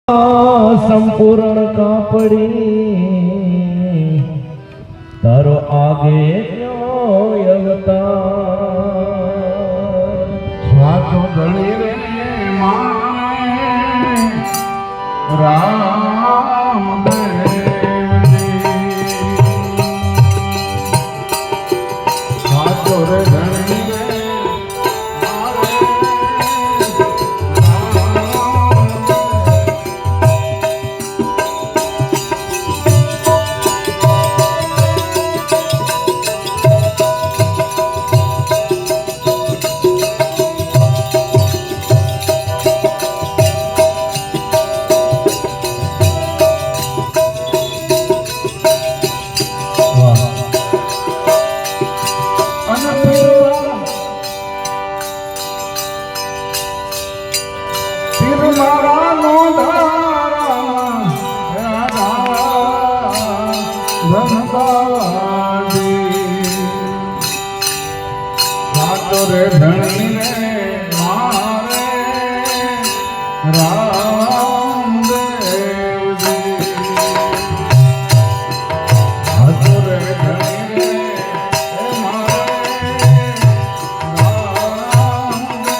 સંપૂર્ણ કાપડી તારો આગે અવતાર વાતો ધણી રે માને રામ વાતો રે ધણી રે રે ધણી રે મારે રામદેવજી હાથો રે ધણી રે મારે રામદેવજી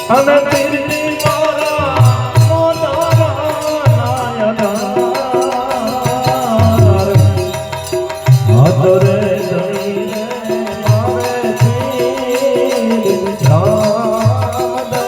અને તીરની મારા મોટારા નાયના રે ધણી રે મારે તીર રામ દે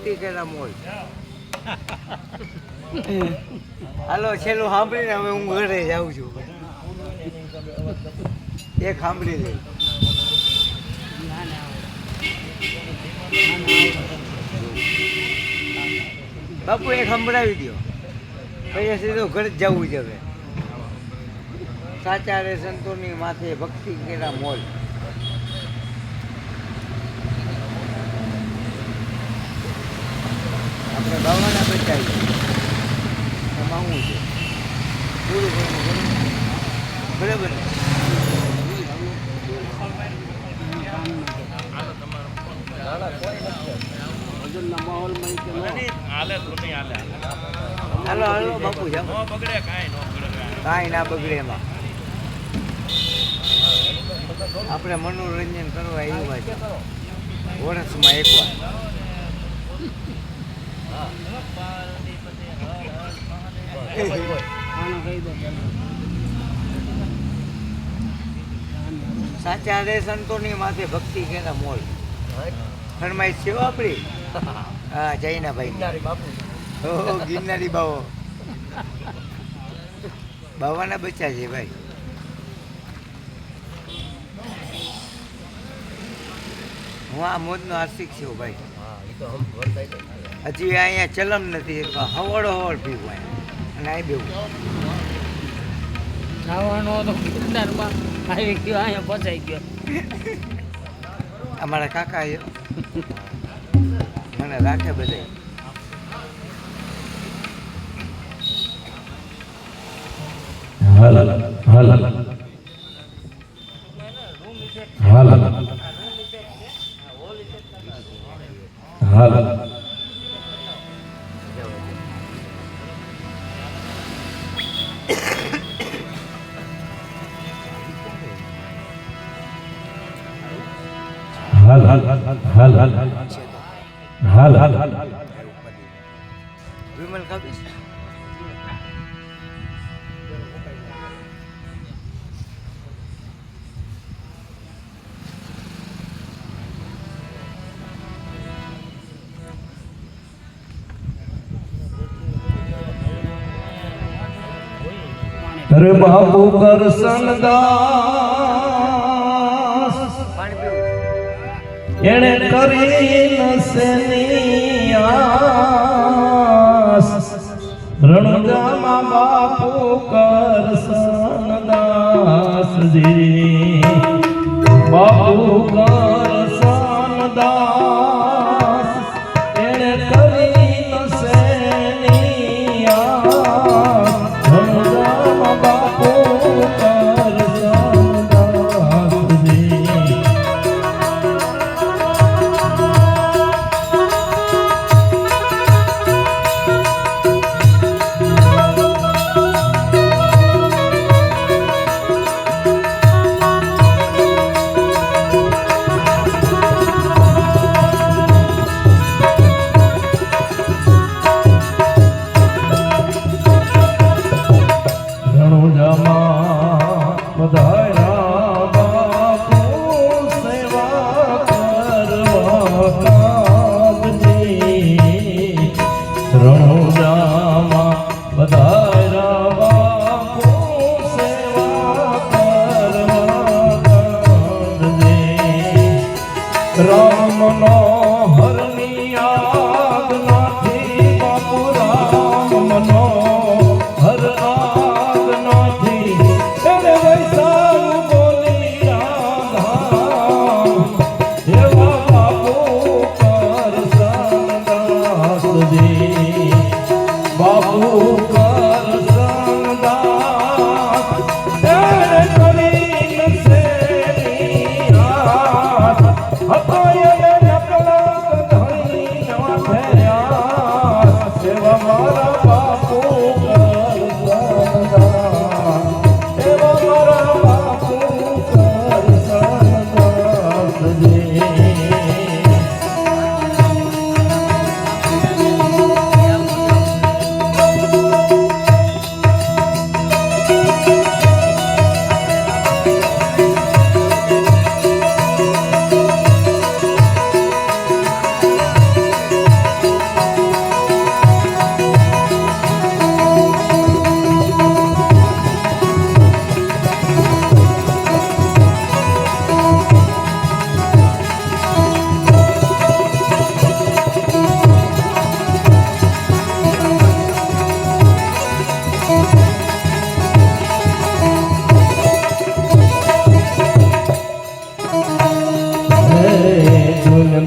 ભક્તિ કેરા મોલ. હાલો છેલ્લું સાંભળીને હવે હું ઘરે જાઉં છું. એક સાંભળી લઈ. બાપુ એક સંભળાવી દો પછી સીધું ઘરે જ જવું છે હવે. સાચા રે સંતોની માથે ભક્તિ કેરા મોલ. આપણે બાવાના બચાવીએ એમાં શું છે પૂરું કરવું બરાબર ને? હાલો હાલો બાપુ જાઓ. કાંઈ ના બગડે એમાં. આપણે મનોરંજન કરવા આવ્યા છે વર્ષમાં એકવાર. સાચા રે સંતોની માથે ભક્તિ કેરા મોલ. ફરમાઈશ છે આપણી. હા જયના ભાઈ ગિરનારી બાવો. બાવાના બચ્ચા છે ભાઈ. હું આ મોજનો આશિક છું ભાઈ. હજી અહીંયા ચલમ નથી હવડ હવડ પીવું અને આ બેવું ખાવાનો તો ગિરનારમાં આવી ગયો, અહીંયા પચાઈ ગયો. અમારા કાકા મને રાખે બધા. હાલ હાલ હાલ હાલ હાલ હાલ હાલ હાલ હાલ હાલ વિમલ કાપીશ. અરે બાપુ કરશન દાસ પાણી પીવું. એણે કરી નસની આસ રણજામાં બાપુ કરશન દાસજી બાપુ કરશન દાસ એણે કરી નસની આસ રણજામાં બાપુ કરશન દાસજી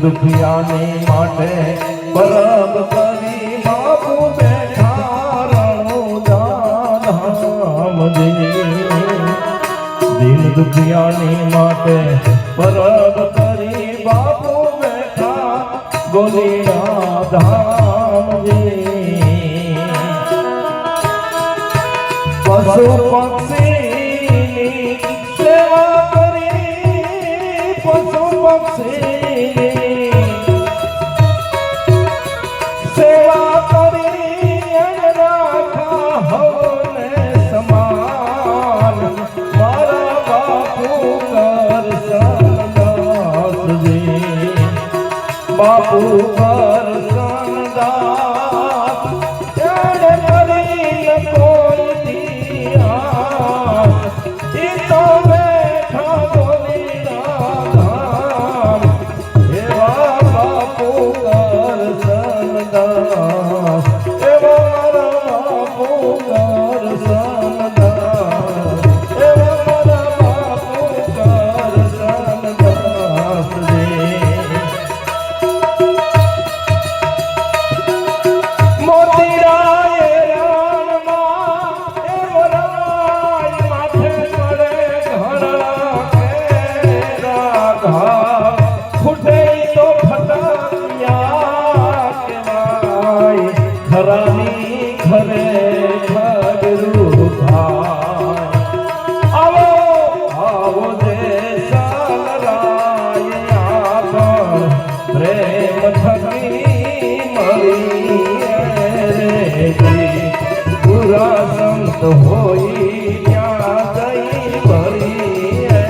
દુખિયાની માટે પરબ કરી બાપુ બેઠા રણુદાનજી દિન દુખિયાની માટે પરબ કરી બાપુ બેઠા ગોલીના ધામજી પશુ પક્ષીની સેવા કરી પશુ પક્ષીની સેવા કરી રાખા હોને સમાન મારા બાપુ કરસનદાસજી બાપુ કરસનદાસ એણે કરી કોઈ દિયા ઈ તો બેઠા બોલીના ધામ એવા બાપુ કરસનદાસ એવા મારા બાપુ કરસનદાસ એવા મારા બાપુ કરસનદાસજી ઘરાની ઘરે ઘરું થાય આવો આવો દેશરાયા પણ પ્રેમ થકી મળી રે પૂરા સંત હોઈ ત્યાં દઈ ભરી રે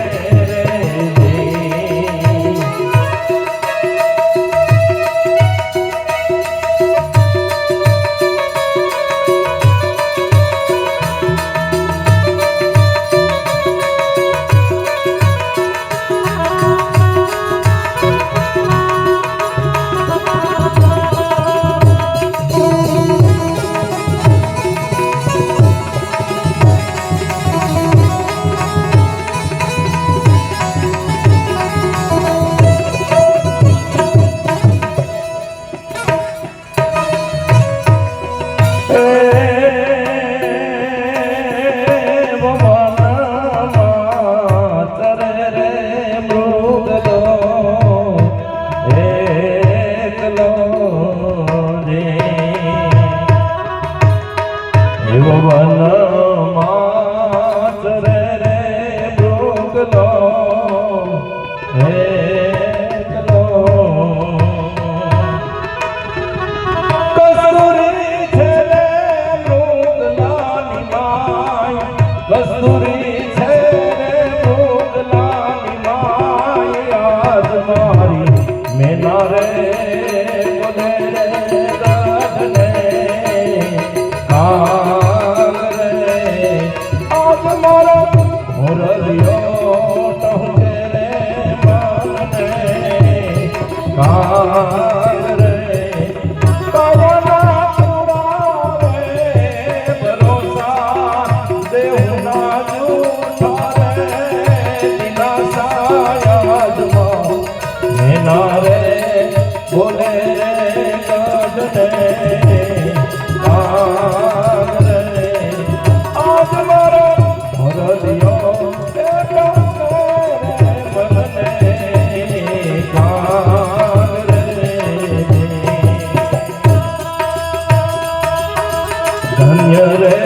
ધન્ય રે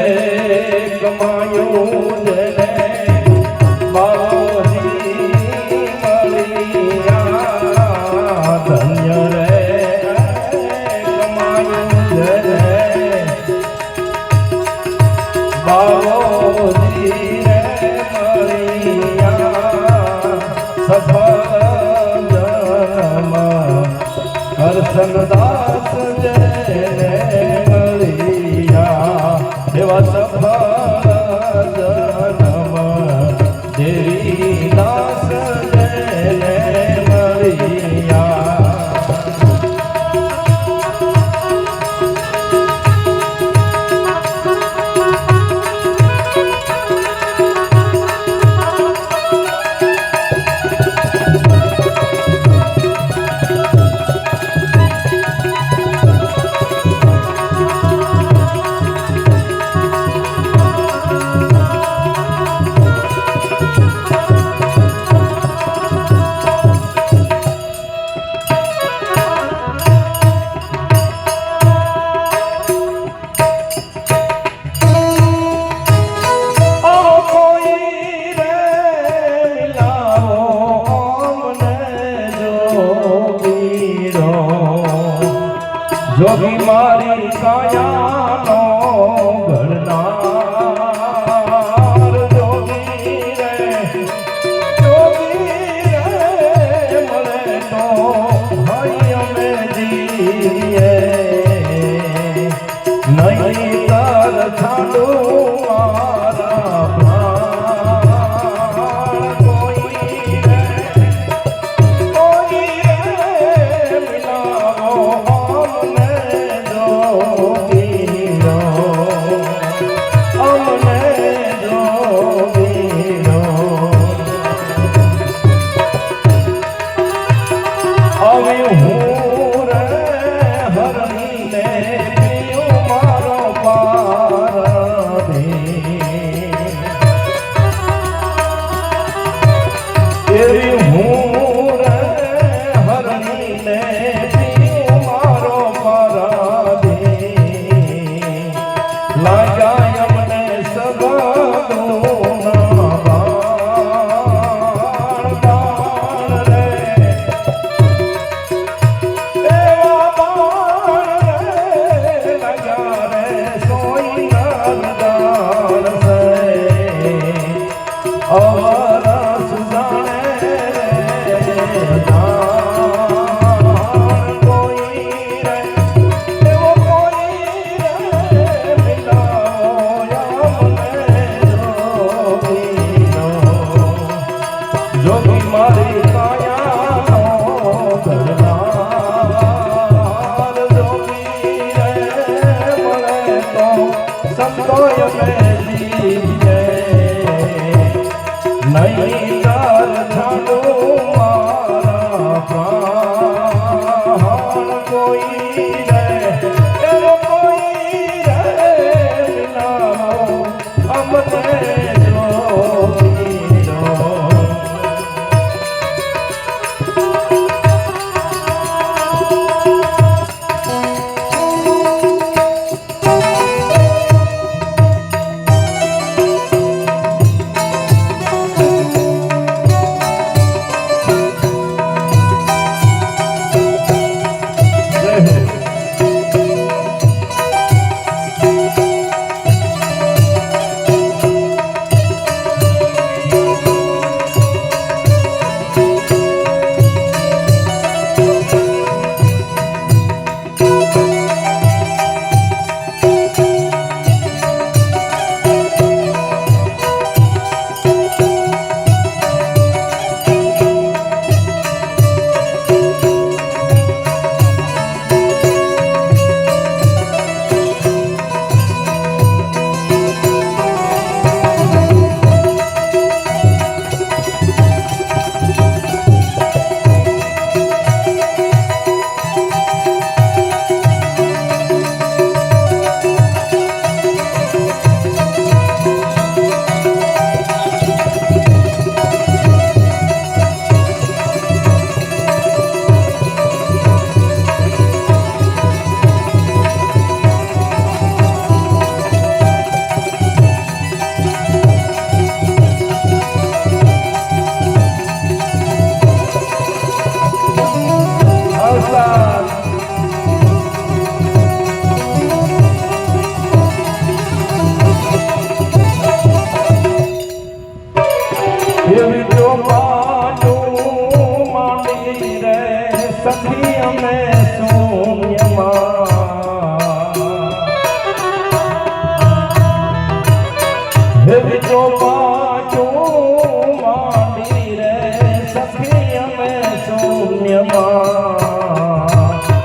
કમાયું જેને બાવજી મળ્યા ધન્ય રે કમાયું જેને બાવજી રે મળ્યા સફળ જન્મ કરસનદાસ જેને એવા સફળ જન્મ દેવી દાસ જેને મળ્યા જોગી મારી કાયાનો ઘડનાર જોગી રે મળે તો ભાઈ અમે જીએ નહીં તાર છાડું મારા પ્રાણ કોઈ રે મિલાવો અમને જોગીરો અમને જોગીરો હવે હું રે હરણીને પ્રિયો મારો પારધી એવી હું રે હરણીને પ્રિયો મારો પારધી લાગ્યા અમને સબદોના બાણ બાણ રે એવા બાણ રે લાગ્યા રે સોઈ નરદાર સે અવર સુજાણે રે દાણ કોઈ રે એવો કોઈ રે મિલાવો અમને જોગીનો જોગી મારી કાયાનો ઘડનાર જોગી રે મળે તો સંતોય મેં જીવે નહીં તાર છાડું મારા પ્રાણ કોઈ રે એવો કોઈ રે મિલાવો અમને જોગીનો શૂન્યમાં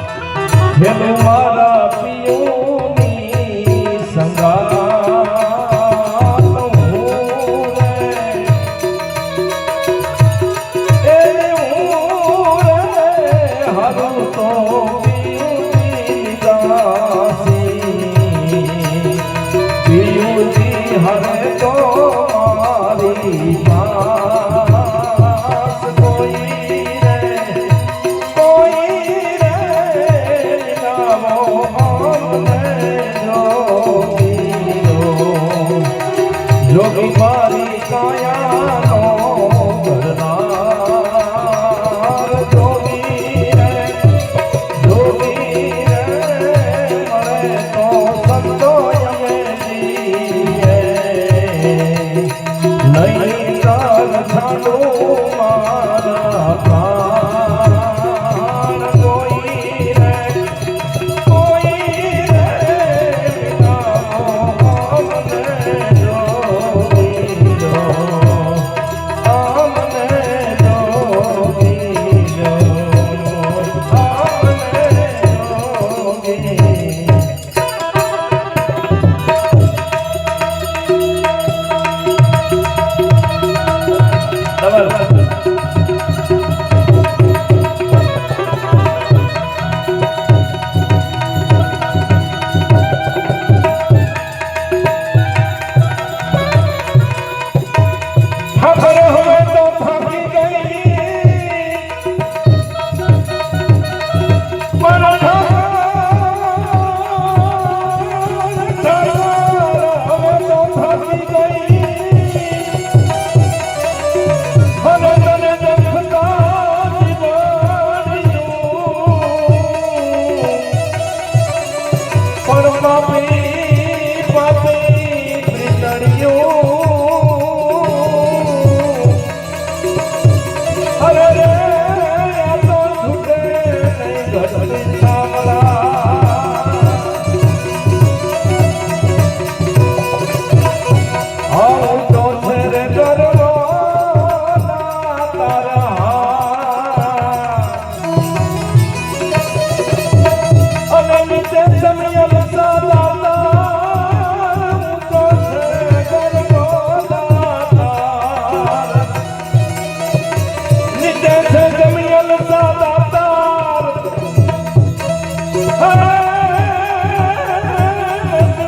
કે છે જમિયલ સાદાતાર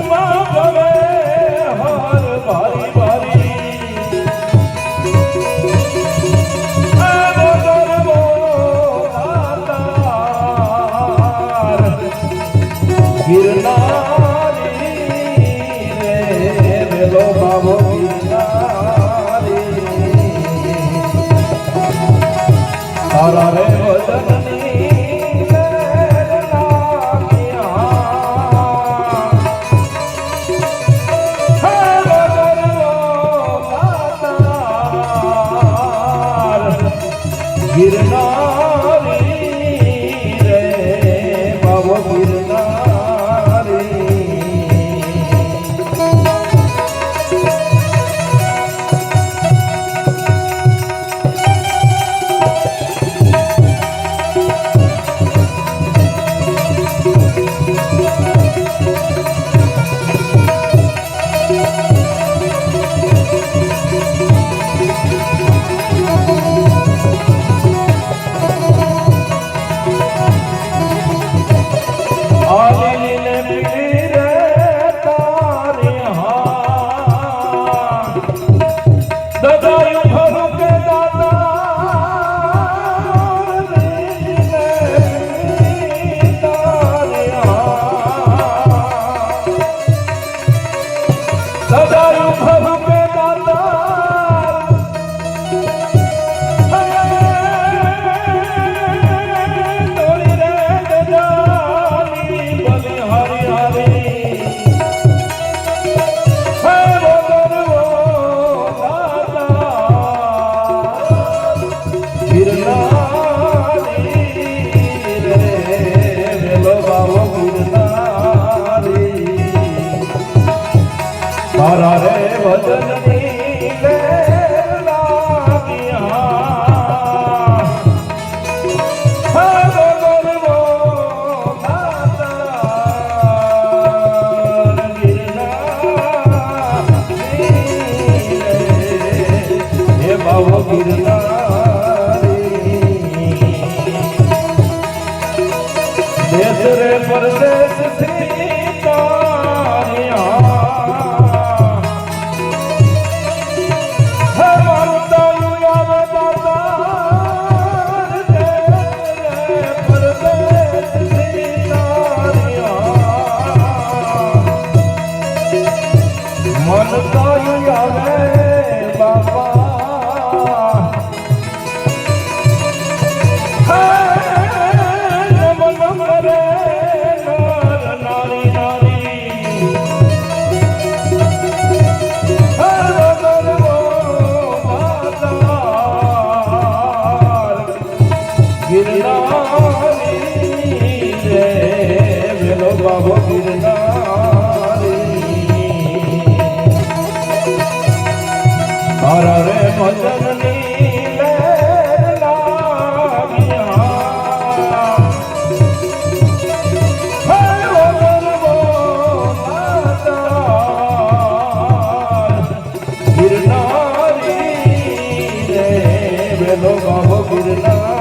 માં ગવે હાર ભારી ભારી ગિરનારી રે વેલો બાબો ગિરનારી તારા રે વદનની ગિરનારી રે બાબો ગિરનારી આલીને પીડી રે તારી હા દગાયું ભરું કે દાતા લીને પીડી તારી હા દગાયું ભરું કે તારા રે વદનની લેર લાગ્યા હે બોલવો માતા ગિરનારી હે બાવો ગિરનારી દેશ રે પરદેશ થી તારિયા મન તાયું આવે બાપા નમન કરે નર નારી નારી ગિરનારી રે વેલો બાબો ગિરનારી તારા રે ભજનની લેર લાગ્યા હે વગરવો દાતાર ગિરનારી રે વેલો બાબો ગિરનારી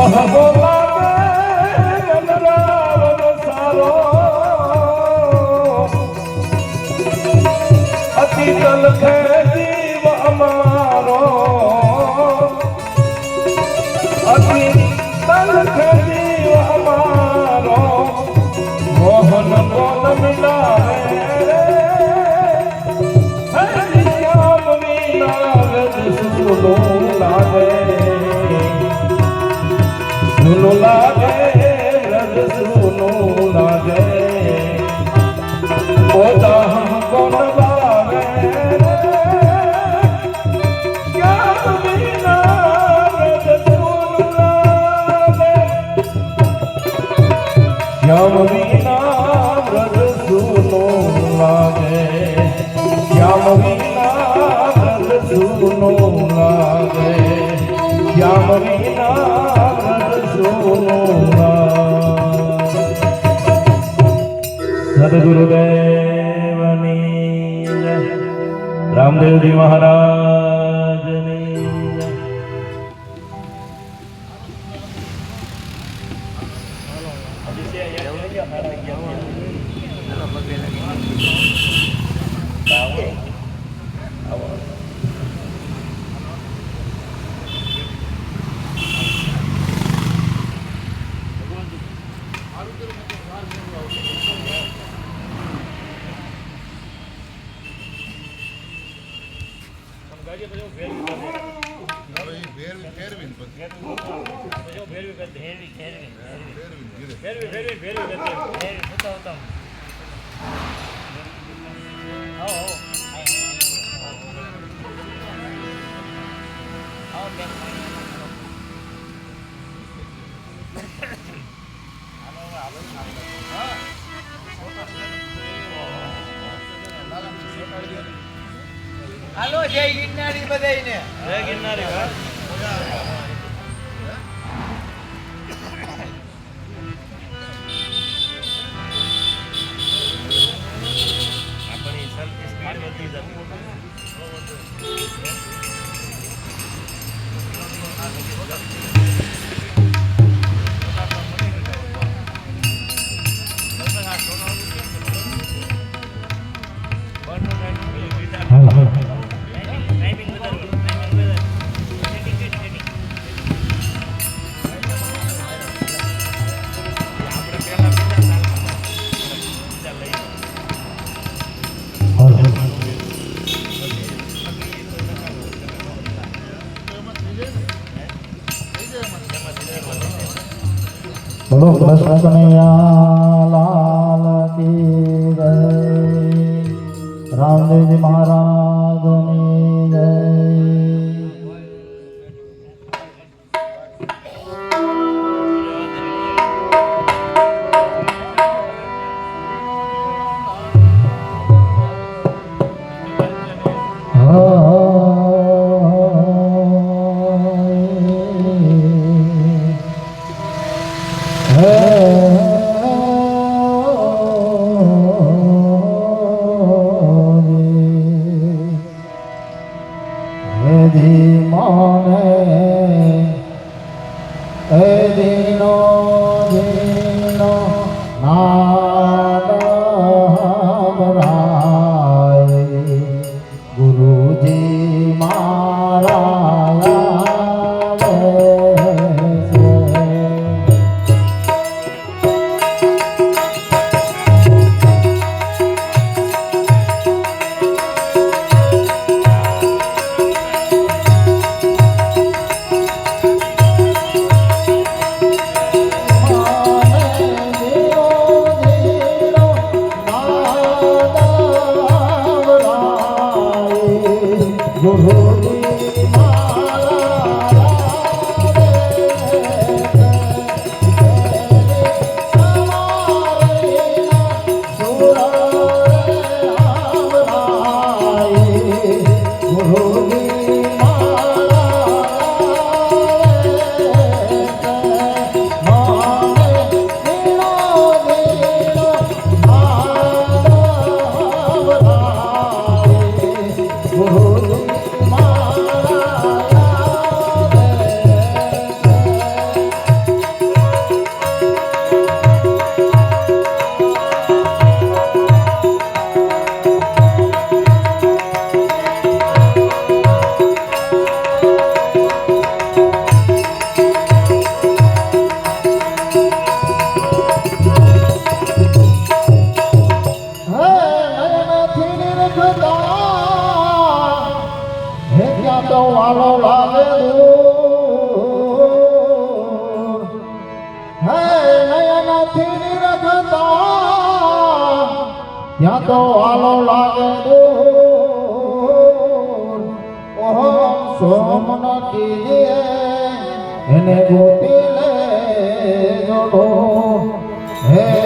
કહબો લાગે ગણરાવન સારો અતિ તલખે જીવ અમારો અતિ તલખે જીવ અમારો મોહન કોન મિલાવે શ્યામ વિના રજ સુનું લાગે સુનું લાગે રજ સુનું લાગે પોતા હમ કોન બાવે શ્યામ વિના રજ સુનું લાગે શ્યામ વિના રજ સુનું લાગે શ્યામ વિના રજ સુનું લાગે શ્યામ વિના રજ સુનું લાગે સદગુરુદેવની જય રામદેવજી મહારાજની જય હાલો જય ગિરનારી બધાયને જય ગિરનારી આપણી સેલ્ફી સ્ક્રીન વધી જતી બોલો કૃષ્ણ કનૈયા લાલ કી જય રામદેવજી મહારાજની જય ગુરુજી મારા નથી નિરખતા ત્યાં તો આલો લાગે દૂર ઓમ સોમન કીજીએ એને ગોતી લે જોડો હે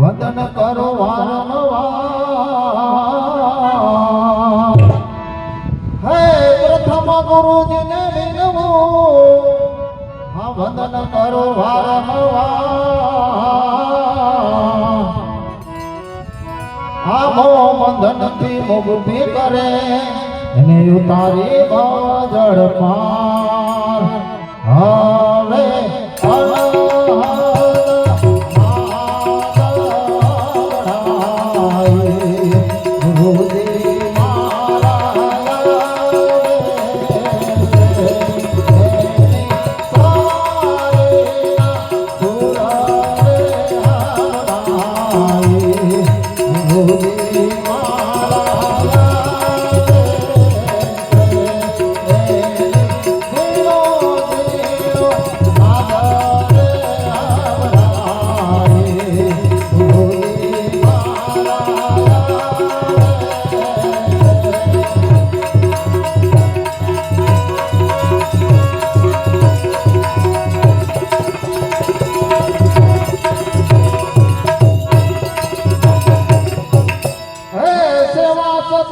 વંદન કરો વારંવાર હે પ્રથમ ગુરુજીને વિનવું હા વંદન કરો વારંવાર આ મો બંધનથી મુક્તિ કરે એને ઉતારી ભવ જળ પાર હવે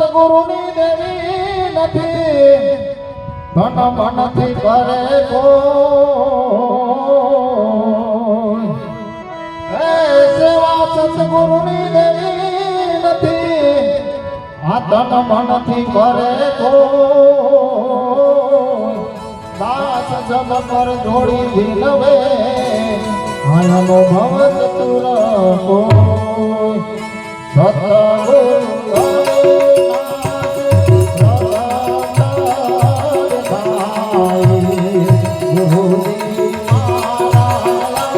સતગુરુની દેવી નથી ધન મનથી કરે કોઈ હે સેવા સતગુરુની દેવી નથી આ ધન મનથી કરે કોઈ દાસ જબ પર જોડી વિનવે આયનો ભવ ચતુર કોઈ સતગુરુ Guru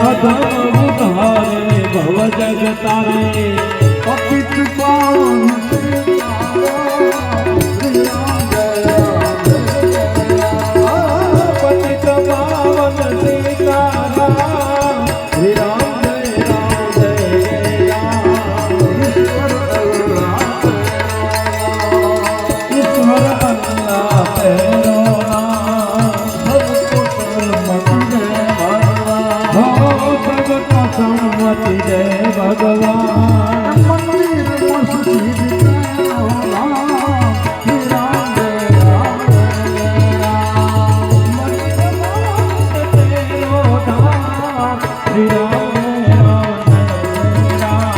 अधम उधारे भव जग तारे पतित पावन सीताराम श्री राम जय राम जय राम पतित पावन सीताराम श्री राम जय राम जय राम ईश्वर अल्लाह ईश्वर अल्लाह तेरो नाम सबको सम्मति जय भगवान हो सबको सम्मति जय भगवान मंदिर मस्जिद तेरो नाम श्री राम जय राम जय राम तेरो नाम श्री राम जय राम जय राम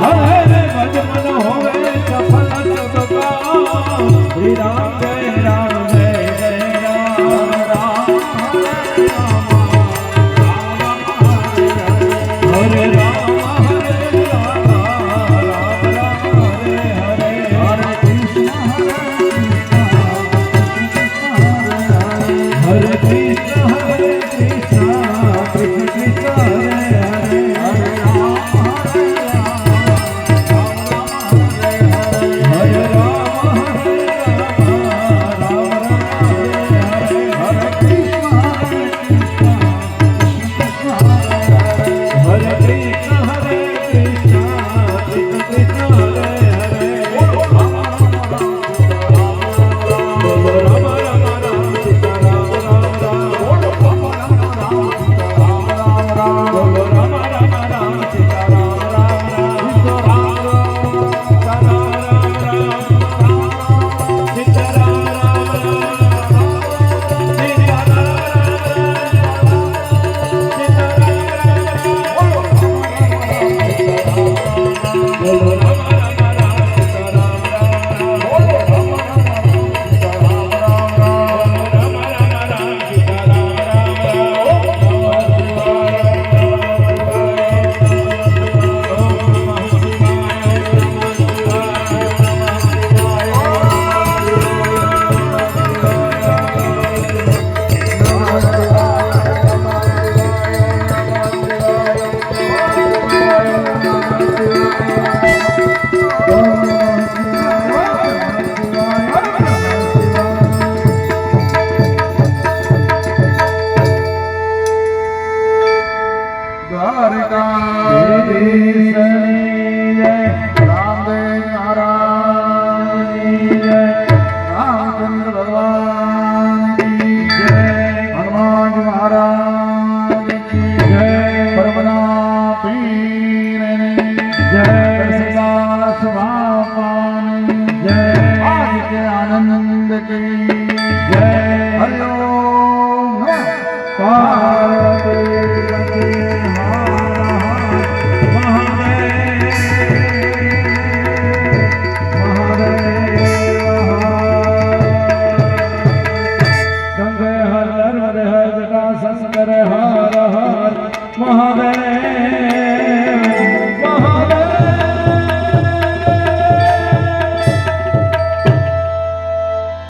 हरे भजन होवे सफल सब काम श्री राम जय